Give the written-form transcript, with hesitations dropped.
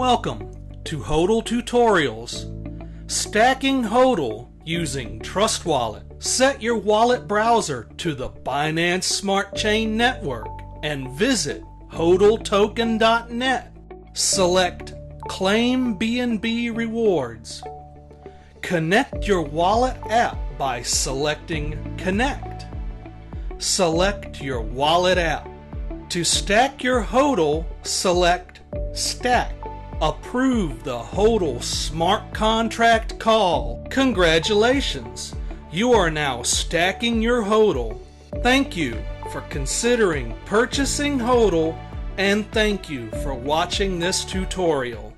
Welcome to HODL Tutorials. Stacking HODL using Trustwallet. Set your wallet browser to the Binance Smart Chain network and visit HODLToken.net. Select Claim B&B Rewards. Connect your wallet app by selecting Connect. Select your wallet app. To stack your HODL, select Stack. Approve the HODL smart contract call. Congratulations! You are now stacking your HODL. Thank you for considering purchasing HODL, and thank you for watching this tutorial.